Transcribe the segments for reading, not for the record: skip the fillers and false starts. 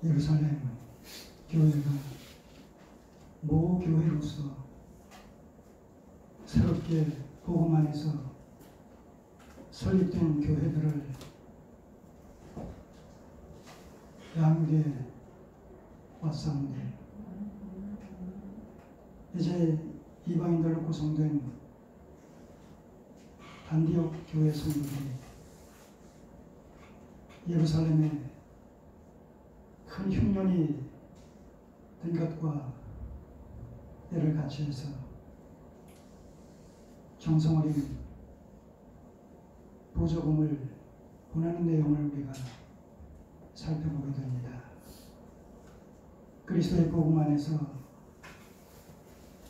예루살렘 교회가 모교회로서 새롭게 복음 안에서 설립된 교회들을 양육해 왔사온데, 이제 이방인들로 구성된 안디옥 교회 성도들이 예루살렘에 큰 흉년이 된 것과 때를 같이 해서 정성 어린 보조금을 보내는 내용을 우리가 살펴보게 됩니다. 그리스도의 복음 안에서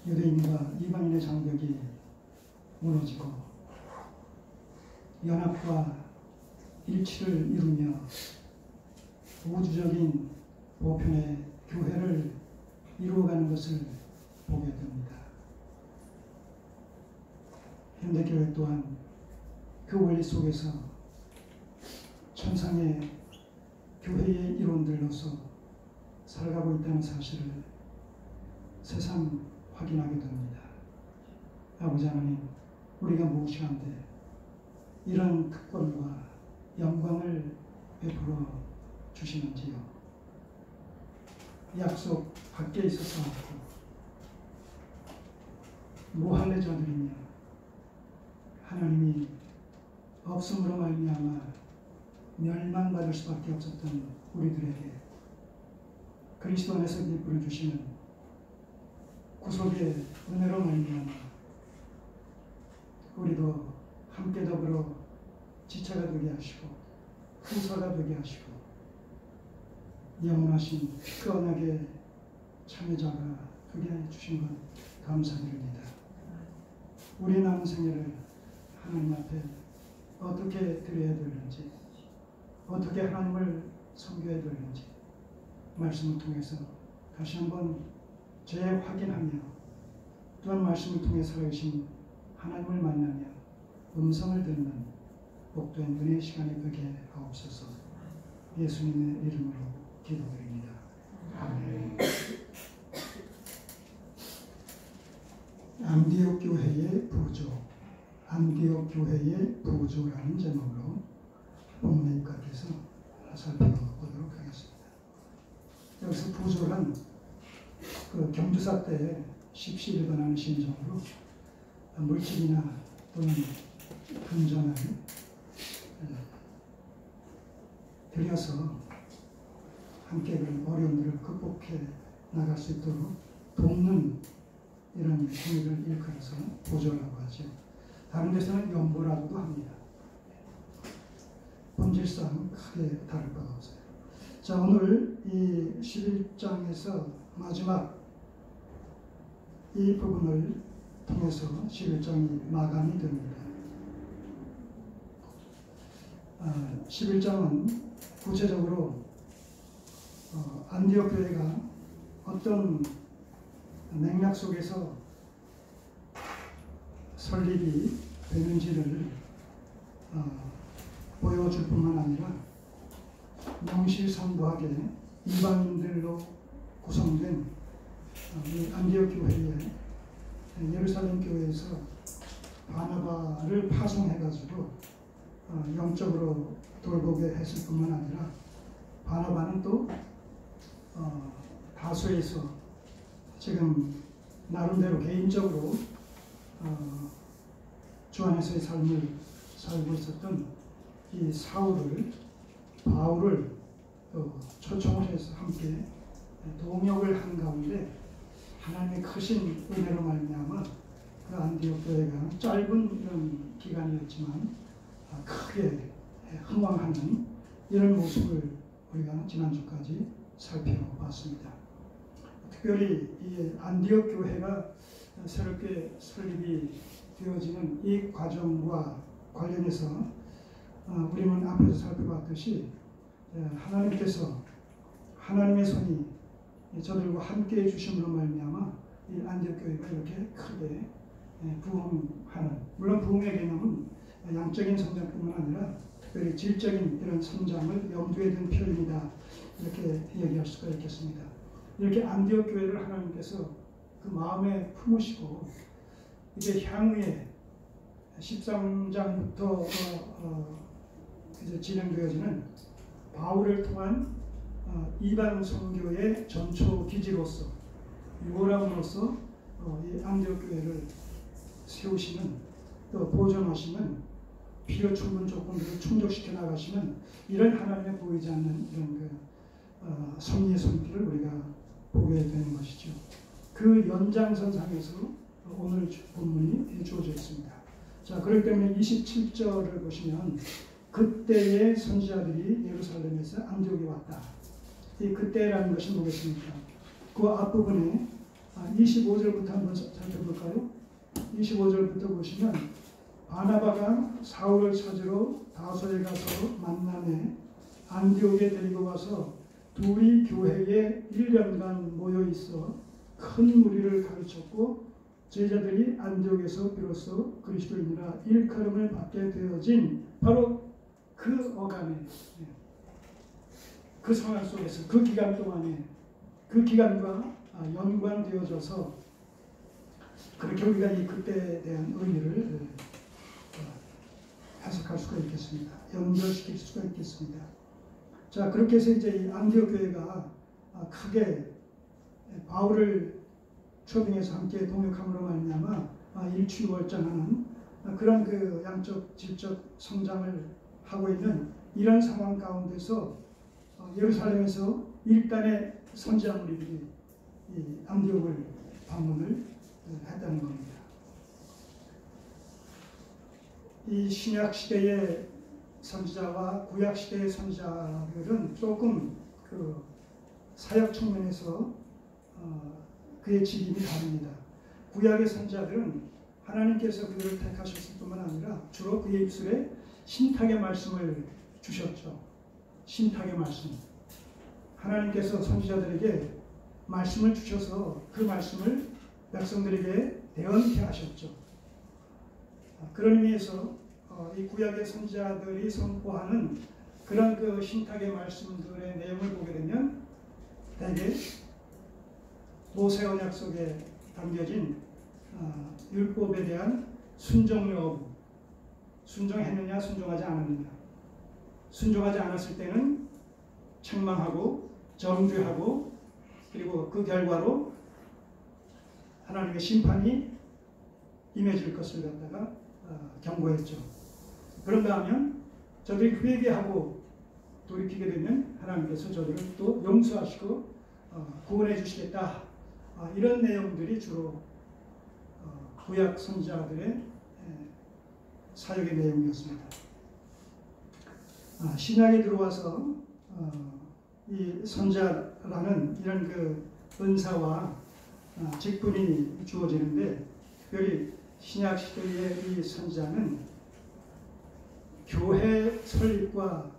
유대인과 이방인의 장벽이 무너지고 연합과 일치를 이루며 우주적인 보편의 교회를 이루어가는 것을 보게 됩니다. 현대교회 또한 그 원리 속에서 천상의 교회의 이론들로서 살아가고 있다는 사실을 새삼 확인하게 됩니다. 아버지 하나님, 우리가 무엇이한데 이런 특권과 영광을 베풀어 주시는지요. 약속 밖에 있어서 왔고 무할례자들이며 하나님이 없음으로 말미암아 멸망받을 수밖에 없었던 우리들에게 그리스도 안에서 베풀어 주시는 구속의 은혜로 말미암아 우리도 함께 더불어 지체가 되게 하시고 후사가 되게 하시고 영원하신 그 언약의 참여자가 되게 해주신 것 감사드립니다. 우리 남은 생애를 하나님 앞에 어떻게 드려야 되는지, 어떻게 하나님을 섬겨야 되는지 말씀을 통해서 다시 한번 재확인하며, 또한 말씀을 통해 살아계신 하나님을 만나며 음성을 듣는 복된 은혜의 시간이 되게 하옵소서. 예수님의 이름으로 기도드립니다. 아멘. 안디옥 교회의 부조, 안디옥 교회의 부조라는 제목으로 본문에 입각해서 살펴보도록 하겠습니다. 여기서 부조란 그 경주사 때 십시 일반하는 심정으로 물질이나 또는 금전을 들여서 함께 그런 어려움들을 극복해 나갈 수 있도록 돕는 이런 행위를 일컬어서 보조라고 하죠. 다른 데서는 연보라고도 합니다. 본질상 크게 다를 바가 없어요. 자, 오늘 이 11장에서 마지막 이 부분을 통해서 11장이 마감이 됩니다. 11장은 구체적으로 안디옥 교회가 어떤 맥락 속에서 설립이 되는지를 보여줄 뿐만 아니라 명실상부하게 이방인들로 구성된 이 안디옥 교회에 예루살렘 교회에서 바나바를 파송해가지고 영적으로 돌보게 했을 뿐만 아니라 바나바는 또 다소에서 지금 나름대로 개인적으로 주 안에서의 삶을 살고 있었던 이 사울을, 바울을 초청을 해서 함께 동역을 한 가운데 하나님의 크신 은혜로 말미암아 그 안디옥 교회가 짧은 이런 기간이었지만 크게 흥왕하는 이런 모습을 우리가 지난주까지 살펴봤습니다. 특별히 이 안디옥 교회가 새롭게 설립이 되어지는 이 과정과 관련해서 우리는 앞에서 살펴봤듯이 하나님께서 하나님의 손이 저들과 함께 해주심으로 말미암아 이 안디옥 교회가 이렇게 크게 부흥하는, 물론 부흥의 개념은 양적인 성장뿐만 아니라 특별히 질적인 이런 성장을 염두에 둔 표현이다. 이렇게 얘기할 수가 있겠습니다. 이렇게 안디옥 교회를 하나님께서 그 마음에 품으시고 이제 향후에 13장부터 이제 진행되어지는 바울을 통한 이방 선교의 전초 기지로서 요람으로서 이 안디옥 교회를 세우시는 또 보존하시는 필요 충분 조건들을 충족시켜 나가시는 이런 하나님의 보이지 않는 이런 섭리의 손길을 우리가 보게 되는 것이죠. 그 연장선상에서 오늘 본문이 주어져 있습니다. 자, 그렇기 때문에 27절을 보시면 그때의 선지자들이 예루살렘에서 안디옥에 왔다. 이 그때라는 것이 뭐겠습니까? 그 앞부분에 25절부터 한번 살펴볼까요? 25절부터 보시면 바나바가 사울을 찾으러 다소에 가서 만남에 안디옥에 데리고 가서 둘이 교회에 1년간 모여 있어 큰 무리를 가르쳤고 제자들이 안디옥에서 비로소 그리스도인이라 일컬음을 받게 되어진 바로 그 어간에 그 상황 속에서 그 기간 동안에 그 기간과 연관되어져서 그렇게 우리가 이 그때에 대한 의미를 해석할 수가 있겠습니다. 연결시킬 수가 있겠습니다. 자, 그렇게 해서 이제 이 안디옥 교회가 크게 바울을 초빙해서 함께 동역함으로 말미암아 일취월장하는 그런 그 양적 질적 성장을 하고 있는 이런 상황 가운데서 예루살렘에서 일단의 선지자 무리들이 이 안디옥을 방문을 했다는 겁니다. 이 신약 시대의 선지자와 구약 시대의 선지자들은 조금 그 사역 측면에서 그의 직임이 다릅니다. 구약의 선지자들은 하나님께서 그들을 택하셨을 뿐만 아니라 주로 그의 입술에 신탁의 말씀을 주셨죠. 신탁의 말씀. 하나님께서 선지자들에게 말씀을 주셔서 그 말씀을 백성들에게 대언케 하셨죠. 그런 의미에서 이 구약의 선지자들이 선포하는 그런 그 신탁의 말씀들의 내용을 보게 되면 대개 모세 언약 속에 담겨진 율법에 대한 순종 여부, 순종했느냐 순종하지 않았느냐, 순종하지 않았을 때는 책망하고 정죄하고 그리고 그 결과로 하나님의 심판이 임해질 것을 갖다가 경고했죠. 그런가 하면 저들이 회개하고 돌이키게 되면 하나님께서 저들을 또 용서하시고 구원해 주시겠다. 이런 내용들이 주로 구약 선지자들의 사역의 내용이었습니다. 신약에 들어와서 이 선지자라는 이런 그 은사와 직분이 주어지는데 특별히 신약 시대의 이 선지자는 교회 설립과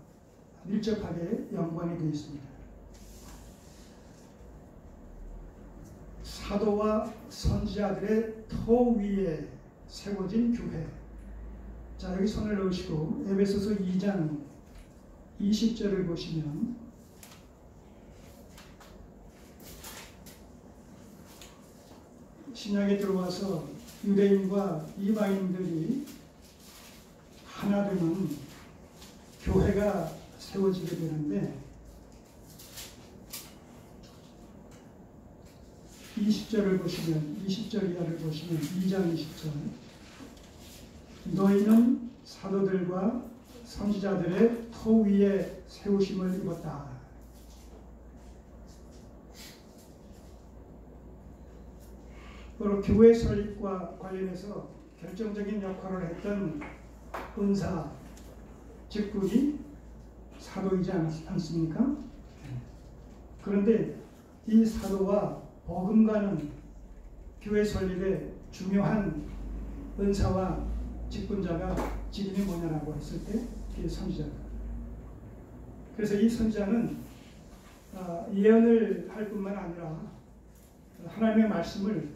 밀접하게 연관이 되어 있습니다. 사도와 선지자들의 터 위에 세워진 교회. 자, 여기 손을 넣으시고 에베소서 2장 20절을 보시면 신약에 들어와서 유대인과 이방인들이 하나 되는 교회가 세워지게 되는데 20절을 보시면 20절 이하를 보시면 2장 20절 너희는 사도들과 선지자들의 터 위에 세우심을 입었다. 바로 교회 설립과 관련해서 결정적인 역할을 했던 은사, 직분이 사도이지 않습니까? 그런데 이 사도와 복음가는 교회 설립의 중요한 은사와 직분자가 직임이 뭐냐라고 했을 때 이게 선지자다. 그래서 이 선지자는 예언을 할 뿐만 아니라 하나님의 말씀을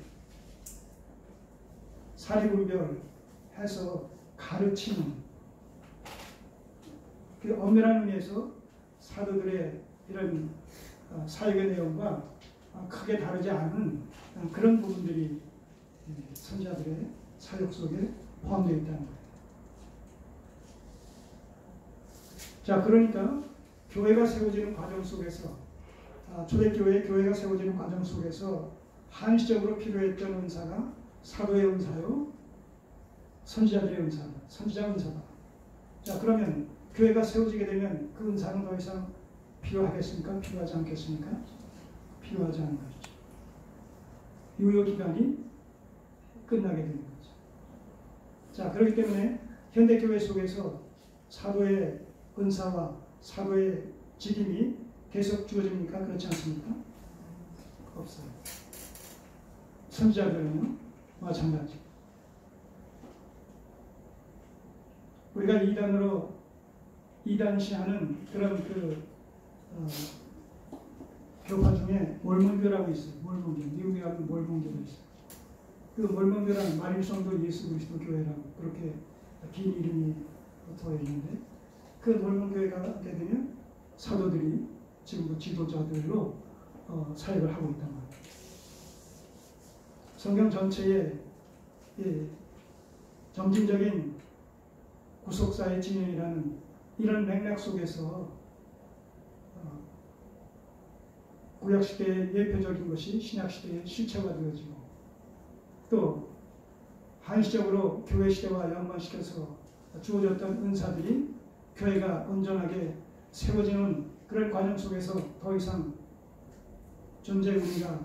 사리분별해서 가르치는 그 엄밀한 의미에서 사도들의 이런 사역의 내용과 크게 다르지 않은 그런 부분들이 선지자들의 사역 속에 포함되어 있다는 거예요. 자, 그러니까 교회가 세워지는 과정 속에서 초대교회가 세워지는 과정 속에서 한시적으로 필요했던 은사가 사도의 은사요, 선지자들의 은사, 선지자 은사다. 자, 그러면 교회가 세워지게 되면 그 은사는 더 이상 필요하겠습니까? 필요하지 않겠습니까? 필요하지 않은 것이죠. 유효기간이 끝나게 되는 거죠. 자, 그렇기 때문에 현대교회 속에서 사도의 은사와 사도의 직임이 계속 주어집니까? 그렇지 않습니까? 없어요. 선지자들은요, 마찬가지. 우리가 이단시하는 그런 교파 중에 몰몬교라고 있어요. 몰몬교. 미국에 가면 몰몬교가 있어요. 그 몰몬교라는 마릴성도 예수 그리스도 교회라고 그렇게 긴 이름이 붙어 있는데, 그 몰몬교회 가게 되면 사도들이 지금 지도자들로 사역을 하고 있단 말이에요. 성경 전체에 점진적인 구속사의 진행이라는 이런 맥락 속에서 구약시대의 예표적인 것이 신약시대의 실체가 되어지고, 또 한시적으로 교회시대와 연관시켜서 주어졌던 은사들이 교회가 온전하게 세워지는 그런 과정 속에서 더 이상 존재 의미가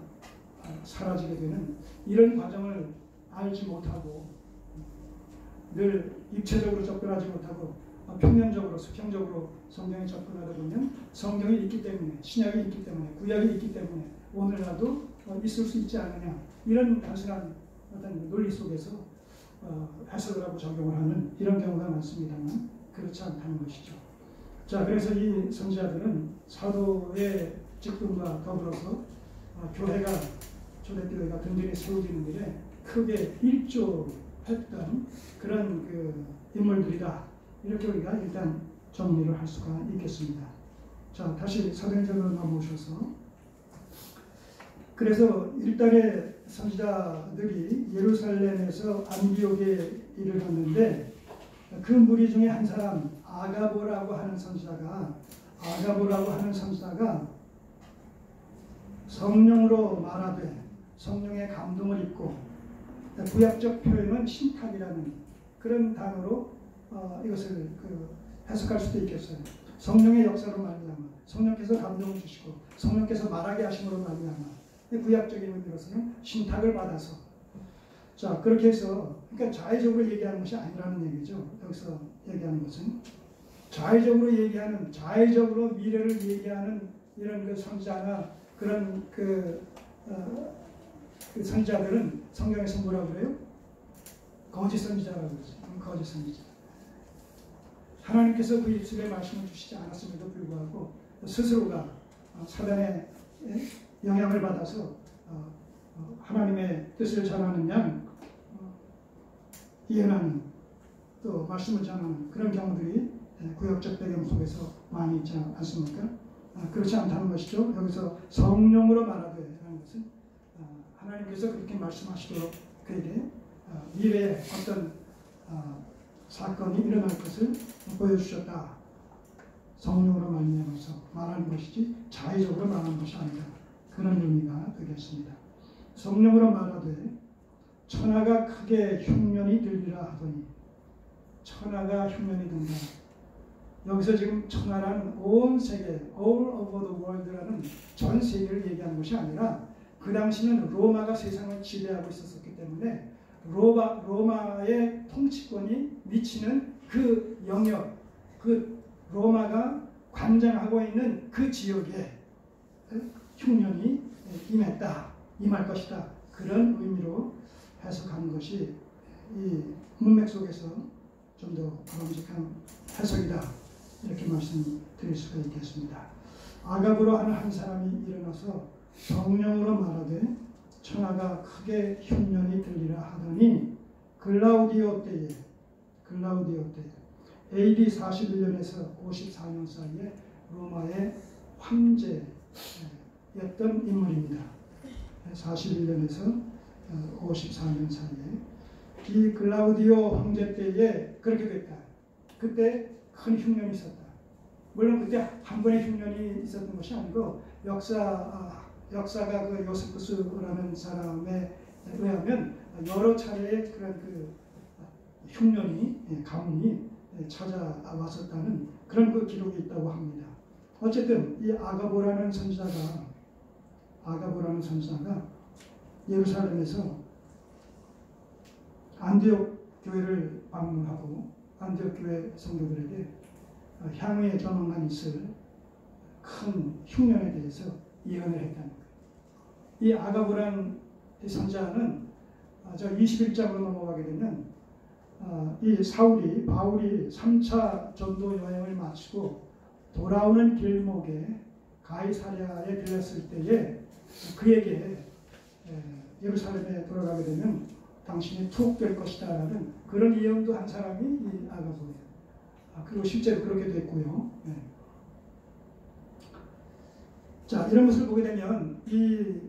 사라지게 되는 이런 과정을 알지 못하고 늘 입체적으로 접근하지 못하고 평면적으로 수평적으로 성경에 접근하다 보면 성경이 있기 때문에, 신약이 있기 때문에, 구약이 있기 때문에 오늘날도 있을 수 있지 않느냐, 이런 단순한 어떤 논리 속에서 해석을 하고 적용을 하는 이런 경우가 많습니다만 그렇지 않다는 것이죠. 자, 그래서 이 선지자들은 사도의 직분과 더불어서 교회가, 초대교회가 든든히 세워지는 일에 크게 일조했던 그런 인물들이다. 이렇게 우리가 일단 정리를 할 수가 있겠습니다. 자, 다시 사도행전으로 넘어오셔서, 그래서 일단의 선지자들이 예루살렘에서 안디옥에 이르렀는데, 그 무리 중에 한 사람 아가보라고 하는 선지자가 성령으로 말하되, 성령의 감동을 입고, 구약적 표현은 신탁이라는 그런 단어로 이것을 해석할 수도 있겠어요. 성령의 역사로 말미암아, 성령께서 감동을 주시고 성령께서 말하게 하심으로 말미암아, 구약적인 의미로서는 신탁을 받아서, 자, 그렇게 해서, 그러니까 자의적으로 얘기하는 것이 아니라는 얘기죠. 여기서 얘기하는 것은 자의적으로 미래를 얘기하는 이런 선지자나 그런 그 선지자들은 성경에서 뭐라고 그래요? 거짓 선지자라고 그러죠. 거짓 선지자. 하나님께서 그 입술에 말씀을 주시지 않았음에도 불구하고 스스로가 사단의 영향을 받아서 하나님의 뜻을 전하는 양, 예언하는, 또 말씀을 전하는 그런 경우들이 구약적 배경 속에서 많이 있지 않습니까? 그렇지 않다는 것이죠. 여기서 성령으로 말하되 라는 것은 하나님께서 그렇게 말씀하시도록 그에게 미래에 어떤 사건이 일어날 것을 보여주셨다. 성령으로 말미암아서 말하는 것이지 자의적으로 말하는 것이 아니다. 그런 의미가 되겠습니다. 성령으로 말하되 천하가 크게 흉년이 들리라 하더니, 천하가 흉년이 든다. 여기서 지금 천하라는 온 세계, all over the world라는 전 세계를 얘기하는 것이 아니라, 그 당시는 로마가 세상을 지배하고 있었기 때문에 로마의 통치권이 미치는 그 영역, 그 로마가 관장하고 있는 그 지역에 흉년이 임할 것이다. 그런 의미로 해석하는 것이 이 문맥 속에서 좀 더 바람직한 해석이다. 이렇게 말씀드릴 수가 있겠습니다. 아가보로 하는 한 사람이 일어나서 성령으로 말하되 천하가 크게 흉년이 들리라 하더니, 글라우디오 때에 AD 41년에서 54년 사이에 로마의 황제였던 인물입니다. 41년에서 54년 사이에 이 글라우디오 황제 때에 그렇게 됐다. 그때 큰 흉년이 있었다. 물론 그때 한 번의 흉년이 있었던 것이 아니고 역사가 그 요세푸스라는 사람에 의하면 여러 차례의 그런 그 흉년이 가뭄이 찾아왔었다는 그런 그 기록이 있다고 합니다. 어쨌든 이 아가보라는 선지자가 예루살렘에서 안디옥 교회를 방문하고 안디옥 교회 성도들에게 향후에 조만간 있을 큰 흉년에 대해서 예언을 했다는 거예요. 이 아가보라는 선지자는 저 21장으로 넘어가게 되면 이 바울이 3차 전도 여행을 마치고 돌아오는 길목에 가이사랴에 들렸을 때에 그에게 예루살렘에 돌아가게 되면 당신이 투옥될 것이다 라는 그런 예언도 한 사람이 이 아가보예요. 그리고 실제로 그렇게 됐고요. 자, 이런 것을 보게 되면 이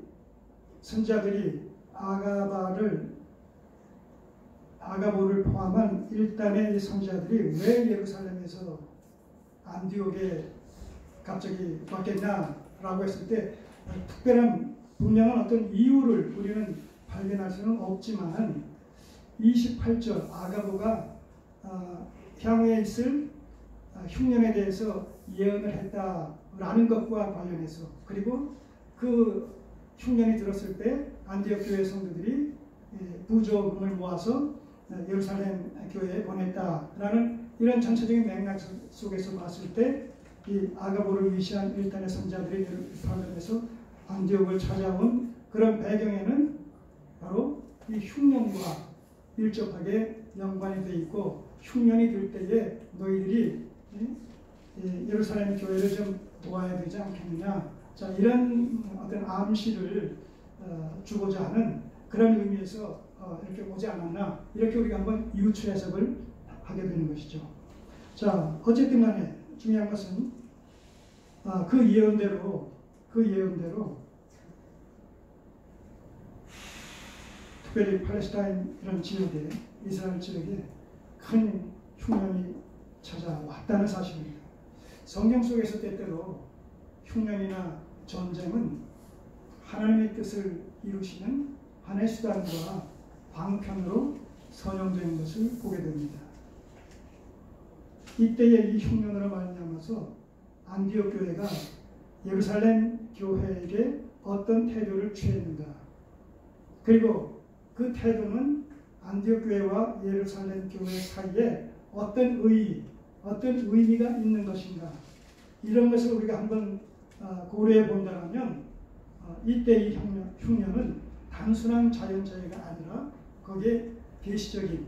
선지자들이 아가보를 포함한 일단의 선지자들이 왜 예루살렘에서 안디옥에 갑자기 왔겠냐라고 했을 때 특별한 분명한 어떤 이유를 우리는 발견할 수는 없지만 28절 아가보가 향후에 있을 흉년에 대해서 예언을 했다라는 것과 관련해서 그리고 그 흉년이 들었을 때 안디옥 교회 성도들이 부조금을 모아서 예루살렘 교회에 보냈다라는 이런 전체적인 맥락 속에서 봤을 때 이 아가보를 위시한 일단의 선지자들이 예루살렘에서 안디옥을 찾아온 그런 배경에는 바로 이 흉년과 밀접하게 연관이 되어 있고 흉년이 들 때에 너희들이 예루살렘 교회를 좀 도와야 되지 않겠느냐. 자, 이런 어떤 암시를 주고자 하는 그런 의미에서 이렇게 오지 않았나. 이렇게 우리가 한번 유추 해석을 하게 되는 것이죠. 자, 어쨌든 간에 중요한 것은 그 예언대로 특별히 팔레스타인 이런 지역에 이스라엘 지역에 큰 흉년이 찾아왔다는 사실입니다. 성경 속에서 때때로 흉년이나 전쟁은 하나님의 뜻을 이루시는 하나의 수단과 방편으로 선용되는 것을 보게 됩니다. 이때의 이 흉년으로 말미암아서 안디옥 교회가 예루살렘 교회에게 어떤 태도를 취했는가, 그리고 그 태도는 안디옥 교회와 예루살렘 교회 사이에 어떤 의미가 있는 것인가, 이런 것을 우리가 한번 고려해 본다면 이때의 흉년은 단순한 자연재해가 아니라 거기에 계시적인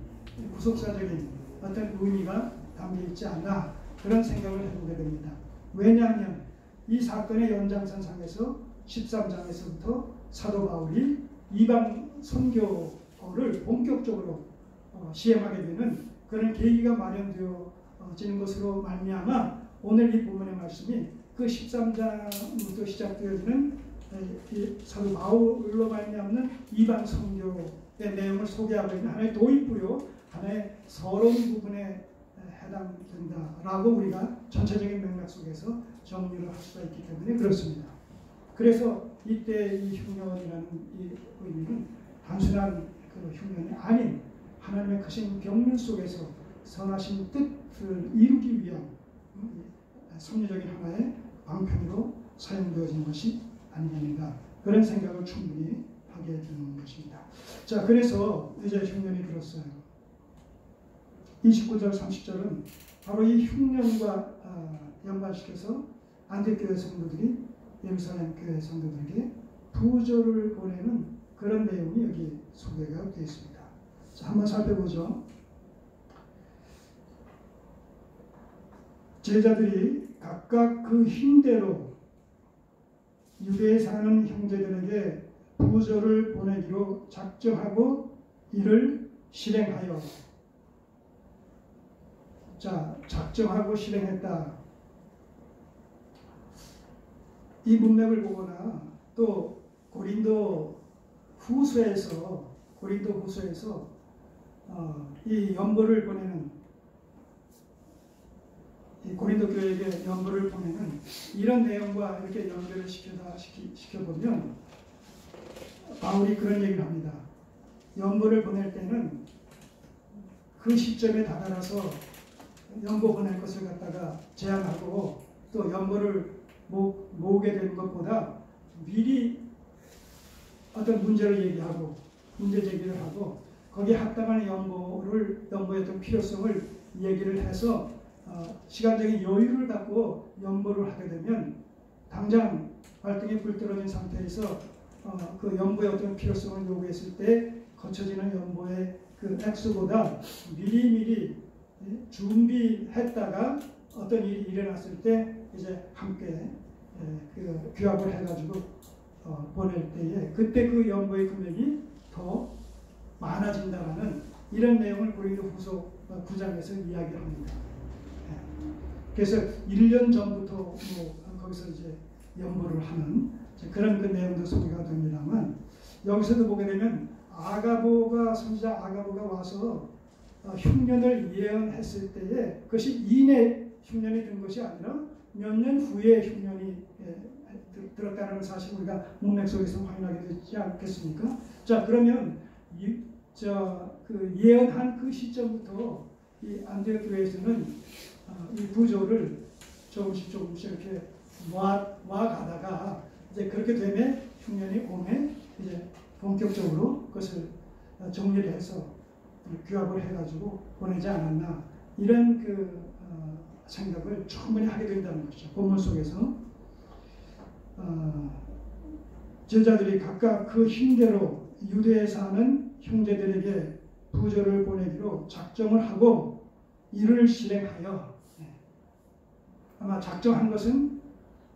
구속사적인 어떤 의미가 담겨 있지 않나, 그런 생각을 해보게 됩니다. 왜냐하면 이 사건의 연장선상에서 13장에서부터 사도 바울이 이방 선교를 본격적으로 시행하게 되는 그런 계기가 마련되어지는 것으로 말미암아 오늘 이 본문의 말씀이 그 13장부터 시작되어지는 사도 바울로 말미암는 이방 선교의 내용을 소개하고 있는 하나의 도입부요, 하나의 서론 부분에 해당된다라고 우리가 전체적인 맥락 속에서 정리를 할 수가 있기 때문에 그렇습니다. 그래서 이때 이 흉년이라는 이 의미는 단순한 그 흉년이 아닌 하나님의 크신 경륜 속에서 선하신 뜻을 이루기 위한 섭리적인 하나의 방편으로 사용되어진 것이 아니겠는가, 그런 생각을 충분히 하게 되는 것입니다. 자, 그래서 이제 흉년이 들었어요. 29절 30절은 바로 이 흉년과 연관시켜서 안디옥 교회 성도들이 예루살렘 교회 성도들에게 부조를 보내는 그런 내용이 여기 소개가 되어 있습니다. 자, 한번 살펴보죠. 제자들이 각각 그 힘대로 유대에 사는 형제들에게 부조를 보내기로 작정하고 이를 실행하여. 자, 자, 작정하고 실행했다. 이 문맥을 보거나 또 고린도 후서에서 이 연보를 보내는 이 고린도 교회에게 연보를 보내는 이런 내용과 이렇게 연결을 시켜보면 바울이 그런 얘기를 합니다. 연보를 보낼 때는 그 시점에 다다라서 연보 보낼 것을 갖다가 제안하고 또 연보를 모으게 되는 것보다 미리 어떤 문제를 얘기하고 문제 제기를 하고 거기에 합당한 연보의 어떤 필요성을 얘기를 해서 시간적인 여유를 갖고 연보를 하게 되면 당장 발등에 불 떨어진 상태에서 그 연보의 어떤 필요성을 요구했을 때 거쳐지는 연보의 그 액수보다 미리미리 준비했다가 어떤 일이 일어났을 때 이제 함께 그 규합을 해가지고 보낼 때에 그때 그 연보의 금액이 더 많아진다라는 이런 내용을 고린도후서 9장에서 이야기를 합니다. 그래서 1년 전부터 거기서 이제 연보를 하는 그런 그 내용도 소개가 됩니다만 여기서도 보게 되면 선지자 아가보가 와서 흉년을 예언했을 때에 그것이 이내 흉년이 든 것이 아니라 몇 년 후에 흉년이 들었다는 사실 우리가 문맥 속에서 확인하게 되지 않겠습니까? 자, 그러면 그 예언한 그 시점부터 이 안디옥 교회에서는 이 구조를 조금씩 이렇게 모아가다가 이제 그렇게 되면 흉년이 오면 이제 본격적으로 그것을 정리를 해서 규합을 해가지고 보내지 않았나 이런 그 생각을 충분히 하게 된다는 것이죠. 본문 속에서 제자들이 각각 그 힘대로 유대에 사는 형제들에게 부조를 보내기로 작정을 하고 이를 실행하여 아마 작정한 것은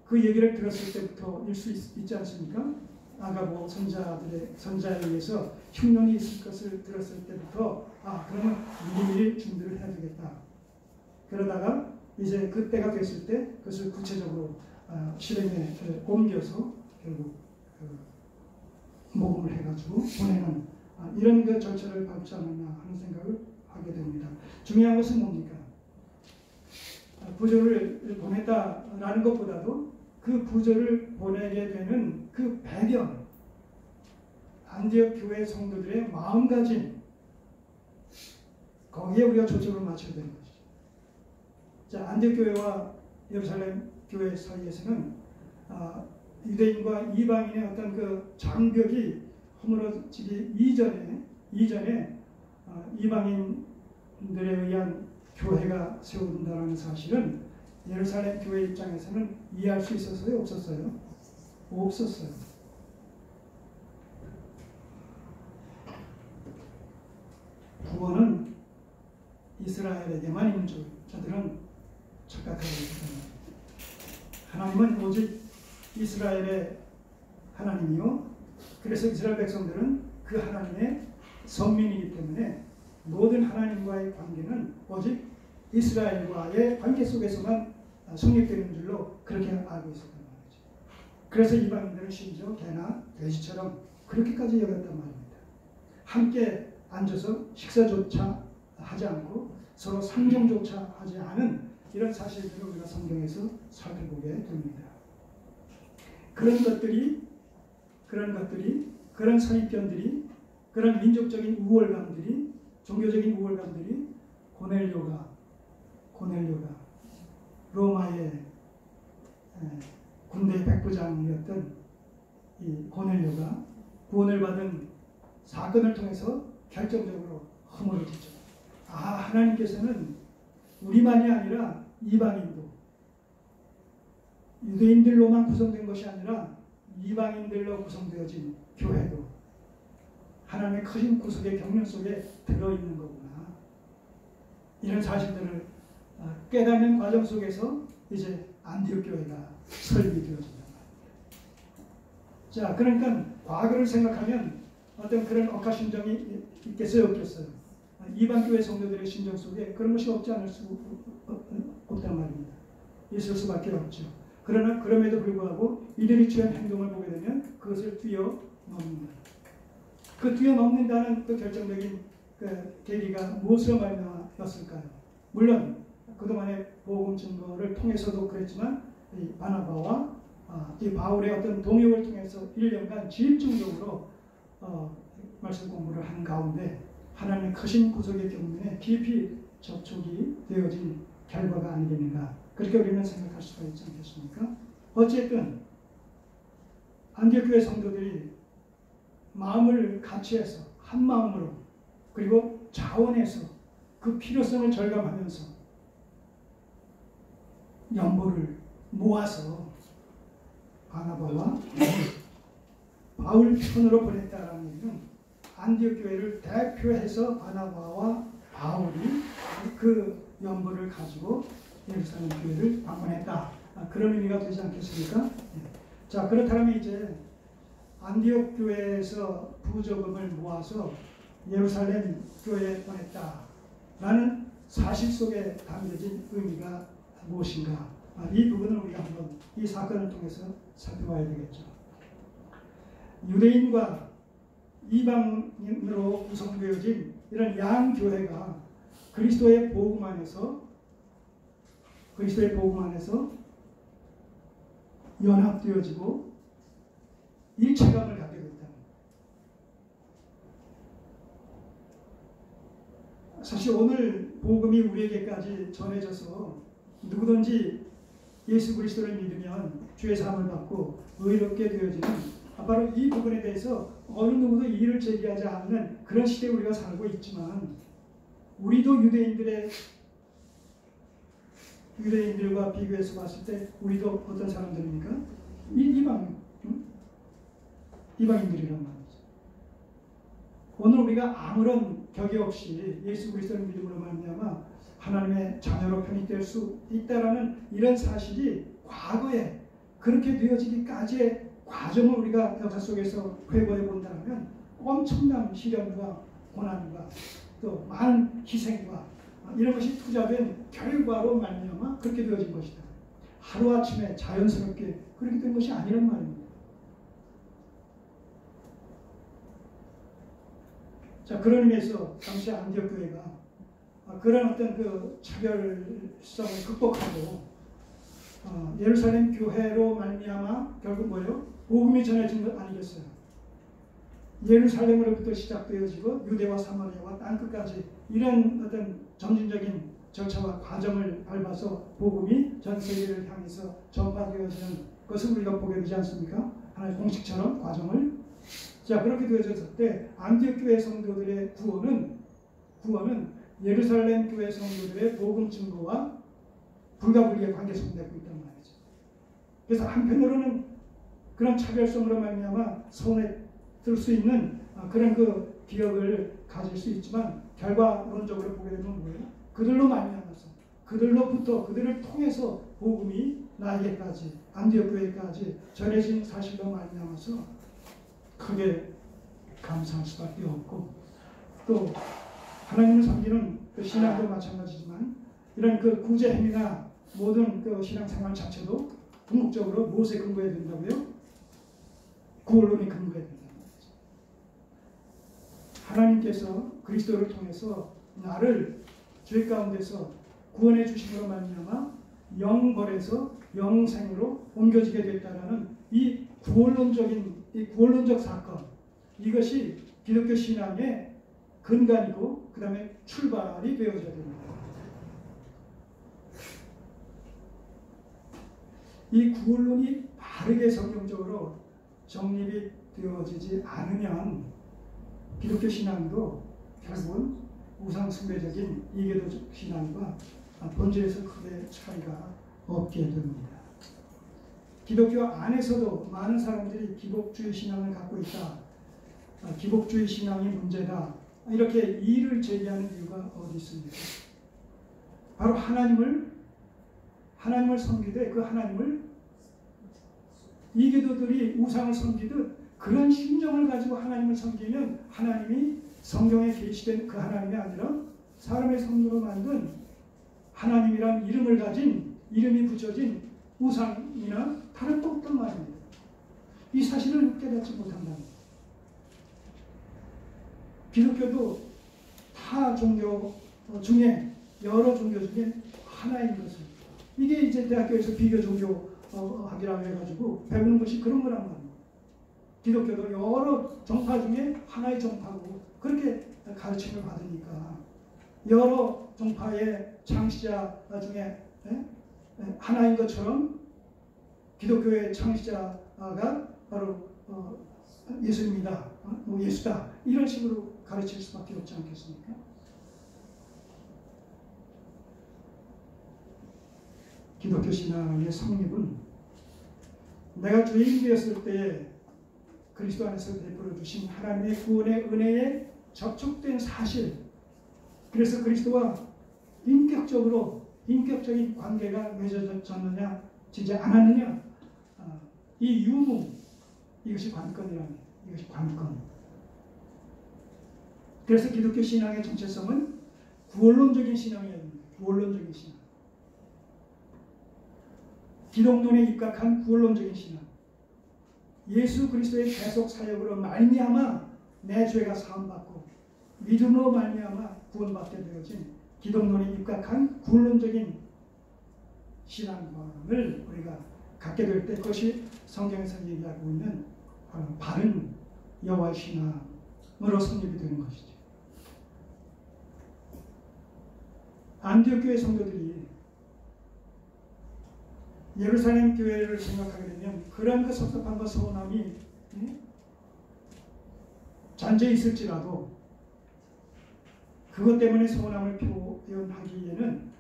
그 얘기를 들었을 때부터일 수 있지 않습니까? 아가보 선자에 의해서 흉년이 있을 것을 들었을 때부터 그러면 미리미리 준비를 해야 되겠다. 그러다가 이제 그때가 됐을 때 그것을 구체적으로 실행에 옮겨서 결국 모금을 해가지고 보내는 이런 그 절차를 밟지 않았나 하는 생각을 하게 됩니다. 중요한 것은 뭡니까? 부조를 보냈다라는 것보다도 그 부조를 보내게 되는 그 배경, 안디옥 교회 성도들의 마음가짐, 거기에 우리가 초점을 맞춰야 되는 것이죠. 자, 안디옥 교회와 예루살렘 교회 사이에서는 유대인과 이방인의 어떤 그 장벽이 허물어지기 이전에 이방인들에 의한 교회가 세워진다는 사실은 예루살렘 교회 입장에서는 이해할 수 있었어요? 없었어요? 없었어요. 구원은 이스라엘에게만 있는 줄 저들은 착각하고 있습니다. 하나님은 오직 이스라엘의 하나님이요. 그래서 이스라엘 백성들은 그 하나님의 선민이기 때문에 모든 하나님과의 관계는 오직 이스라엘과의 관계 속에서만 성립되는 줄로 그렇게 알고 있었단 말이죠. 그래서 이방인들은 심지어 개나 돼지처럼 그렇게까지 여겼단 말입니다. 함께 앉아서 식사조차 하지 않고 서로 상종조차 하지 않은 이런 사실들을 우리가 성경에서 살펴보게 됩니다. 그런 것들이 그런 선입견들이 그런 민족적인 우월감들이 종교적인 우월감들이 고넬료가 로마의 군대 백부장이었던 이 고넬료가 구원을 받은 사건을 통해서 결정적으로 허물어지죠. 하나님께서는 우리만이 아니라 이방인도 유대인들로만 구성된 것이 아니라 이방인들로 구성되어진 교회도 하나님의 크신 구속의 경륜 속에 들어있는 거구나. 이런 사실들을 깨닫는 과정 속에서 이제 안디옥 교회가 설립되어진다. 자, 그러니까 과거를 생각하면 어떤 그런 억하심정이 있겠어요, 없겠어요? 이방 교회 성도들의 심정 속에 그런 것이 없지 않을 수 없단 말입니다. 있을 수밖에 없죠. 그러나 그럼에도 불구하고 이들이 취한 행동을 보게 되면 그것을 뛰어넘는다. 그 뛰어넘는다는 그 결정적인 그 계기가 무엇으로 말미암았을까요? 물론 그동안의 복음 증거를 통해서도 그랬지만 이 바나바와 이 바울의 어떤 동역을 통해서 1년간 집중적으로 말씀 공부를 한 가운데 하나님의 크신 구속의 경륜에 깊이 접촉이 되어진 결과가 아니겠는가, 그렇게 우리는 생각할 수가 있지 않겠습니까? 어쨌든 안디옥 교회 성도들이 마음을 같이해서 한 마음으로 그리고 자원해서 그 필요성을 절감하면서 연보를 모아서 바나바와 바울 편으로 보냈다라는 얘기는 안디옥 교회를 대표해서 바나바와 바울이 그 연보를 가지고 예루살렘 교회를 방문했다. 그런 의미가 되지 않겠습니까? 자, 그렇다면 이제 안디옥 교회에서 부조금을 모아서 예루살렘 교회에 보냈다라는 사실 속에 담겨진 의미가 무엇인가? 이 부분을 우리가 한번 이 사건을 통해서 살펴봐야 되겠죠. 유대인과 이방인으로 구성되어진 이런 양교회가 그리스도의 복음 안에서 연합되어지고 일체감을 갖게 됐다. 사실 오늘 복음이 우리에게까지 전해져서 누구든지 예수 그리스도를 믿으면 죄 사함을 받고 의롭게 되어지는 바로 이 부분에 대해서 어느 누구도 이의를 제기하지 않는 그런 시대에 우리가 살고 있지만, 우리도 유대인들과 비교해서 봤을 때 우리도 어떤 사람들입니까? 이방인들이란 말이죠. 오늘 우리가 아무런 격이 없이 예수 그리스도를 믿음으로 말미암아 하나님의 자녀로 편입될 수 있다라는 이런 사실이 과거에 그렇게 되어지기까지의 과정을 우리가 역사 속에서 회고해 본다면 엄청난 시련과 고난과 또 많은 희생과 이런 것이 투자된 결과로 말미암아 그렇게 되어진 것이다. 하루아침에 자연스럽게 그렇게 된 것이 아니란 말입니다. 자, 그런 의미에서 당시 안디옥 교회가 그런 어떤 그 차별성을 극복하고 예루살렘 교회로 말미암아 결국 뭐예요? 복음이 전해진 것 아니겠어요? 예루살렘으로부터 시작되어지고 유대와 사마리아와 땅끝까지 이런 어떤 점진적인 절차와 과정을 밟아서 복음이 전 세계를 향해서 전파되어지는 것을 우리가 보게 되지 않습니까? 하나의 공식처럼 과정을. 자, 그렇게 되어졌을 때 안디옥 교회 성도들의 구원은 예루살렘 교회 성도들의 복음 증거와 불가분리의 관계성이 되고 있단 말이죠. 그래서 한편으로는 그런 차별성으로 말미암아 손에 들 수 있는 그런 그 기억을 가질 수 있지만, 결과론적으로 보게 되면 뭐예요? 그들로 말미암아서, 그들로부터, 그들을 통해서 복음이 나에게까지, 안디옥 교회까지 전해진 사실로 말미암아서 크게 감사할 수밖에 없고, 또 하나님을 섬기는 그 신앙도 마찬가지지만 이런 그 구제 행위나 모든 그 신앙생활 자체도 궁극적으로 무엇에 근거해야 된다고요? 구원론에 근거해야 된다. 하나님께서 그리스도를 통해서 나를 죄 가운데서 구원해 주심으로 말미암아 영벌에서 영생으로 옮겨지게 됐다라는 이 구원론적 사건, 이것이 기독교 신앙의 근간이고 그 다음에 출발이 되어져야 됩니다. 이 구원론이 바르게 성경적으로 정립이 되어지지 않으면 기독교 신앙도 결국은 우상숭배적인 이교도적 신앙과 본질에서 크게 차이가 없게 됩니다. 기독교 안에서도 많은 사람들이 기복주의 신앙을 갖고 있다, 기복주의 신앙이 문제다, 이렇게 이의를 제기하는 이유가 어디 있습니까? 바로 하나님을 섬기되 그 하나님을 이교도들이 우상을 섬기듯 그런 심정을 가지고 하나님을 섬기면 하나님이 성경에 계시된 그 하나님이 아니라 사람의 손으로 만든 하나님이란 이름을 가진, 이름이 붙여진 우상이나 다른 것도 말입니다. 이 사실을 깨닫지 못한다. 기독교도 타 종교 중에, 여러 종교 중에 하나인 것을, 이게 이제 대학교에서 비교 종교 학이라고 해가지고 배우는 것이 그런 거란 말이에요. 기독교도 여러 정파 중에 하나의 정파고 그렇게 가르침을 받으니까 여러 정파의 창시자 중에 하나인 것처럼 기독교의 창시자가 바로 예수입니다. 예수다. 이런 식으로 가르칠 수밖에 없지 않겠습니까? 기독교 신앙의 성립은 내가 죄인 되었을 때 그리스도 안에서 베풀어 주신 하나님의 구원의 은혜에 접촉된 사실, 그래서 그리스도와 인격적인 관계가 맺어졌느냐 지지 않았느냐, 이 유무, 이것이 관건이랍니다. 이것이 관건. 그래서 기독교 신앙의 정체성은 구원론적인 신앙이에요. 구원론적인 신앙. 기독론에 입각한 구원론적인 신앙. 예수 그리스도의 계속 사역으로 말미암아 내 죄가 사함받고 믿음으로 말미암아 구원받게 되어진 기독론에 입각한 구원론적인 신앙을 우리가 갖게 될 때 그것이 성경에서 얘기하고 있는 바른 여호와의 신앙으로 성립이 되는 것이죠. 안디옥 교회 성도들이 예루살렘 교회를 생각하게 되면 그런 그 섭섭함과 서운함이 잔재해 있을지라도 그것 때문에 서운함을 표현하기에는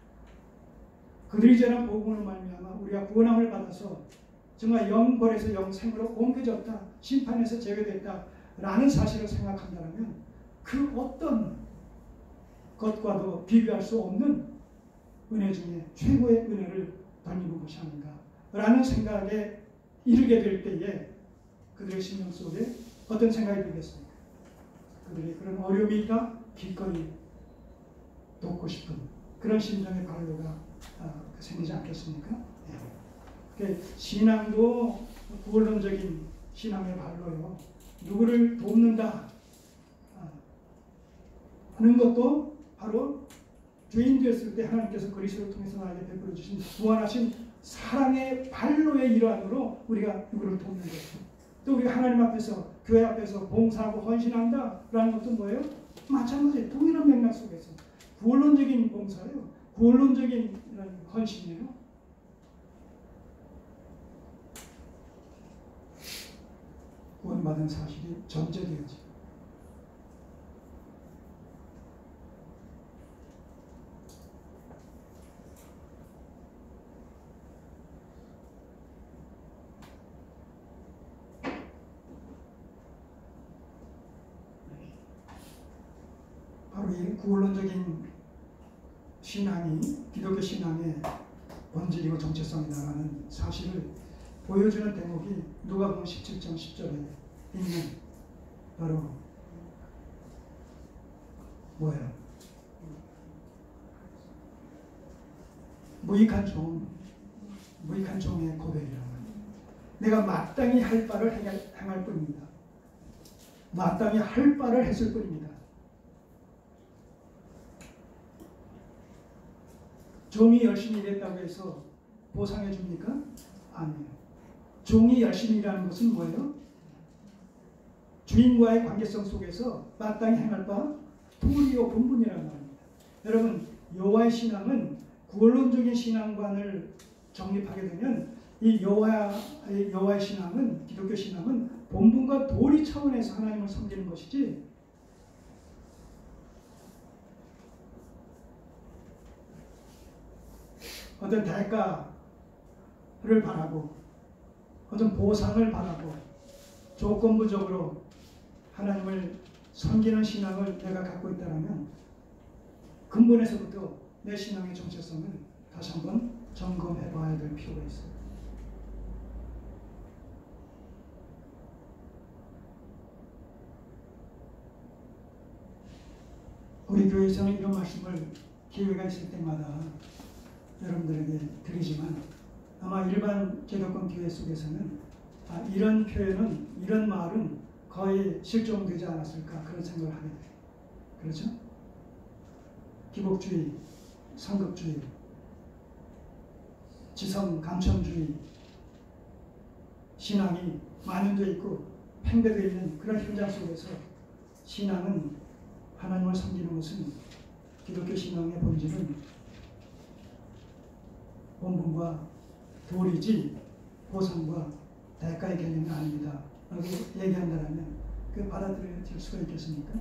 그들이 전한 복음으로 말미암아 우리가 구원함을 받아서 정말 영벌에서 영생으로 옮겨졌다, 심판에서 제외됐다 라는 사실을 생각한다면 그 어떤 것과도 비교할 수 없는 은혜 중에 최고의 은혜를 덧입은 것이 아닌가 라는 생각에 이르게 될 때에 그들의 심령 속에 어떤 생각이 들겠습니까? 그들이 그런 어려움이 있다 기꺼이 돕고 싶은 그런 심정의 발로가 생기지 않겠습니까? 네. 신앙도 구원론적인 신앙의 발로요. 누구를 돕는다 하는 것도 바로 죄인 되었을 때 하나님께서 그리스도를 통해서 나에게 베풀어 주신 무한하신 사랑의 발로의 일환으로 우리가 누구를 돕는 것이죠. 또 우리가 하나님 앞에서, 교회 앞에서 봉사하고 헌신한다 라는 것도 뭐예요? 마찬가지예요. 동일한 맥락 속에서 구원론적인 봉사예요. 구원론적인 헌신이에요. 구원받은 사실이 전제되어지. 바로 이 구원론적인 신앙이 기독교 신앙의 본질이고 정체성이다라는 사실을 보여주는 대목이 누가복음 17장 10절에 있는 바로 뭐예요? 무익한 종의 고백이라고 합니다. 내가 마땅히 할 바를 행할 뿐입니다. 마땅히 할 바를 했을 뿐입니다. 종이 열심히 일했다고 해서 보상해 줍니까? 아니에요. 종이 열심히 일하는 것은 뭐예요? 주인과의 관계성 속에서 마땅히 행할 바 도리요 본분이라는 말입니다. 여러분, 여호와의 신앙은 구원론적인 신앙관을 정립하게 되면 이 여호와의 신앙은, 기독교 신앙은 본분과 도리 차원에서 하나님을 섬기는 것이지 어떤 대가를 바라고 어떤 보상을 바라고 조건부적으로 하나님을 섬기는 신앙을 내가 갖고 있다면 근본에서부터 내 신앙의 정체성을 다시 한번 점검해 봐야 될 필요가 있어요. 우리 교회에서는 이런 말씀을 기회가 있을 때마다 여러분들에게 드리지만 아마 일반 기독교 교회 속에서는 이런 표현은, 이런 말은 거의 실종되지 않았을까 그런 생각을 하게 돼요. 그렇죠? 기복주의, 상급주의, 지성 감천주의 신앙이 만연되어 있고 팽배되어 있는 그런 현장 속에서 신앙은, 하나님을 섬기는 것은, 기독교 신앙의 본질은 본분과 도리지 보상과 대가의 개념이 아닙니다 라고 얘기한다면 그 받아들여질 수가 있겠습니까?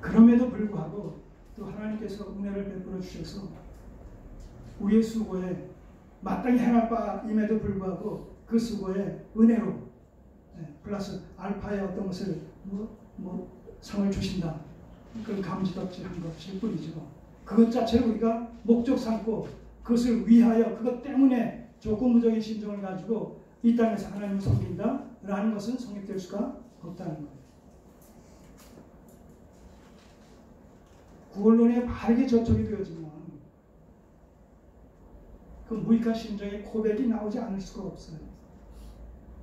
그럼에도 불구하고 또 하나님께서 은혜를 베풀어 주셔서 우리의 수고에 마땅히 행할 바임에도 불구하고 그 수고에 은혜로 플러스 알파의 어떤 것을 상을 주신다. 그런 감지덕지한 것일 뿐이죠. 그것 자체를 우리가 목적 삼고 그것을 위하여 그것 때문에 조건부적인 심정을 가지고 이 땅에서 하나님을 섬긴다 라는 것은 성립될 수가 없다는 거예요. 구원론에 바르게 접촉이 되어지면 그 무익한 심정의 고백이 나오지 않을 수가 없어요.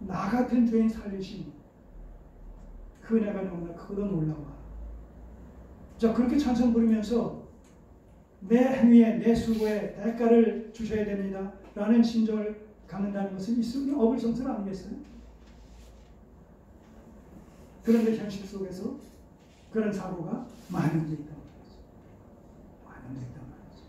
나 같은 죄인 살리신 그 은혜가 너무나 크고 놀라워. 자, 그렇게 찬송 부르면서 내 행위에, 내 수고에 대가를 주셔야 됩니다 라는 심정을 갖는다는 것은 있으면 어불성설 아니겠어요? 그런데 현실 속에서 그런 사고가 만연되어 있단 말이죠. 만연되어 있단 말이죠.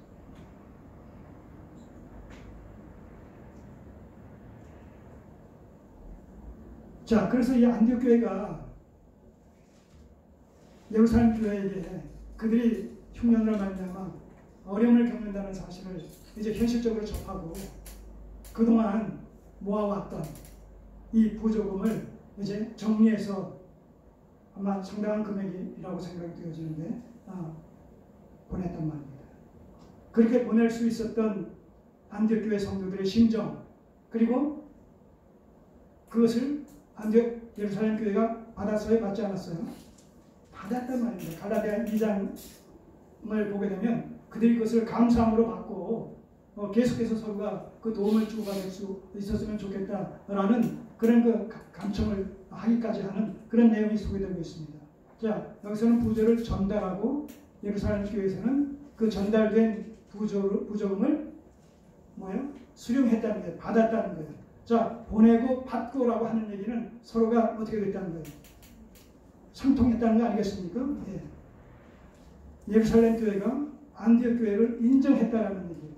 자, 그래서 이 안디옥 교회가 예루살렘 교회에게 그들이 흉년으로 말미암아 어려움을 겪는다는 사실을 이제 현실적으로 접하고 그동안 모아왔던 이 부조금을 이제 정리해서 아마 상당한 금액이라고 생각이 되어지는데 보냈단 말입니다. 그렇게 보낼 수 있었던 안디옥 교회 성도들의 심정, 그리고 그것을 안디옥 예루살렘 교회가 받았어요? 받지 않았어요? 받았단 말입니다. 갈라디아 2장을 보게 되면 그들이 그것을 감사함으로 받고 계속해서 서로가 그 도움을 주고받을 수 있었으면 좋겠다라는 그런 그 감청을 하기까지 하는 그런 내용이 소개되고 있습니다. 자, 여기서는 부조를 전달하고 예루살렘 교회에서는 그 전달된 부조금을 수령했다는 거예요. 받았다는 거예요. 자, 보내고 받고라고 하는 얘기는 서로가 어떻게 됐다는 거예요? 상통했다는 거 아니겠습니까? 예. 예루살렘 교회가 안디옥 교회를 인정했다라는 얘기예요.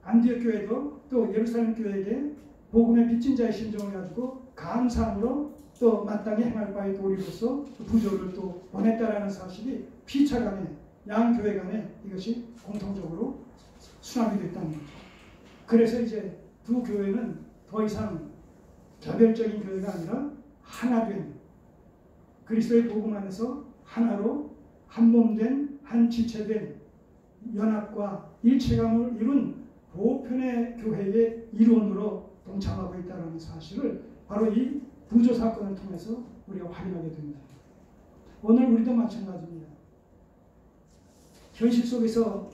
안디옥 교회도 또 예루살렘 교회에게 복음의 빚진 자의 심정을 가지고 감사함으로 또 마땅히 행할 바의 도리로서 부조를 또 보냈다라는 사실이 피차 간에, 양 교회 간에 이것이 공통적으로 수납이 됐다는 거죠. 그래서 이제 두 교회는 더 이상 개별적인 교회가 아니라 하나 된, 그리스도의 복음 안에서 하나로 한 몸된, 한 지체된 연합과 일체감을 이룬 보편의 교회의 일원으로 동참하고 있다는 사실을 바로 이 부조 사건을 통해서 우리가 확인하게 됩니다. 오늘 우리도 마찬가지입니다. 현실 속에서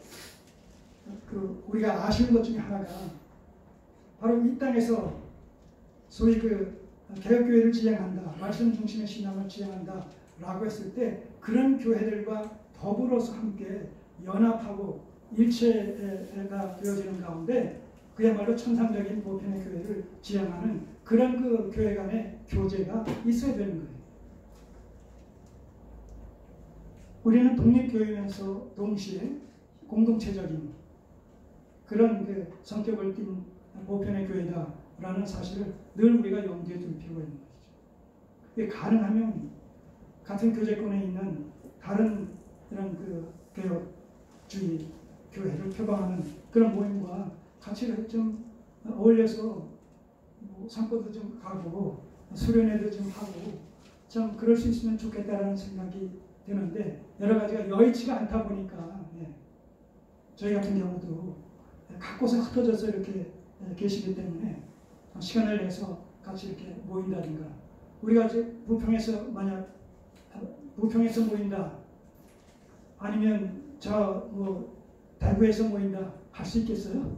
우리가 아시는 것 중에 하나가 바로 이 땅에서 소위 개혁교회를 지향한다, 말씀 중심의 신앙을 지향한다 라고 했을 때 그런 교회들과 더불어서 함께 연합하고 일체가 되어지는 가운데 그야말로 천상적인 보편의 교회를 지향하는 그런 그 교회 간의 교제가 있어야 되는 거예요. 우리는 독립교회면서 동시에 공동체적인 그런 그 성격을 띤 보편의 교회다라는 사실을 늘 우리가 염두에 둘 필요가 있는 것이죠. 그게 가능하면 같은 교제권에 있는 다른 이런 그 개혁주의 교회를 표방하는 그런 모임과 같이 좀 어울려서 산보도 좀 가고 수련회도 좀 하고 참 그럴 수 있으면 좋겠다라는 생각이 드는데 여러 가지가 여의치가 않다 보니까 저희 같은 경우도 각곳에 흩어져서 이렇게 계시기 때문에 시간을 내서 같이 이렇게 모인다든가 우리가 이제 부평에서 만약 부평에서 모인다. 아니면 저 뭐 대구에서 모인다. 할 수 있겠어요?